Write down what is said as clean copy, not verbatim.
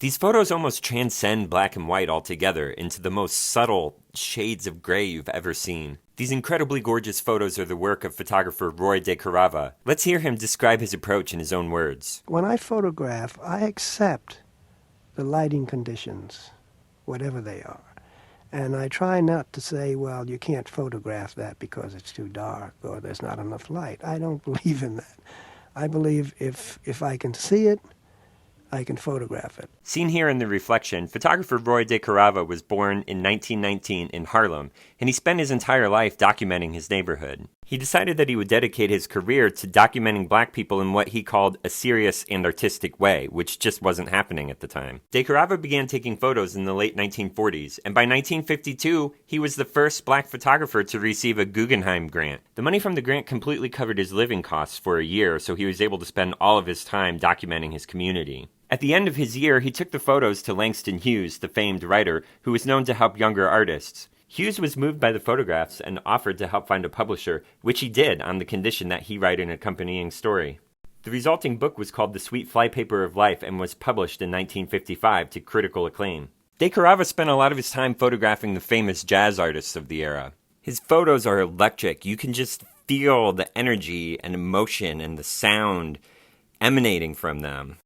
These photos almost transcend black and white altogether into the most subtle shades of gray you've ever seen. These incredibly gorgeous photos are the work of photographer Roy DeCarava. Let's hear him describe his approach in his own words. When I photograph, I accept the lighting conditions, whatever they are. And I try not to say, well, you can't photograph that because it's too dark or there's not enough light. I don't believe in that. I believe if I can see it, I can photograph it. Seen here in the reflection, photographer Roy DeCarava was born in 1919 in Harlem, and he spent his entire life documenting his neighborhood. He decided that he would dedicate his career to documenting black people in what he called a serious and artistic way, which just wasn't happening at the time. DeCarava began taking photos in the late 1940s, and by 1952, he was the first black photographer to receive a Guggenheim grant. The money from the grant completely covered his living costs for a year, so he was able to spend all of his time documenting his community. At the end of his year, he took the photos to Langston Hughes, the famed writer, who was known to help younger artists. Hughes was moved by the photographs and offered to help find a publisher, which he did on the condition that he write an accompanying story. The resulting book was called The Sweet Flypaper of Life and was published in 1955 to critical acclaim. DeCarava spent a lot of his time photographing the famous jazz artists of the era. His photos are electric. You can just feel the energy and emotion and the sound emanating from them.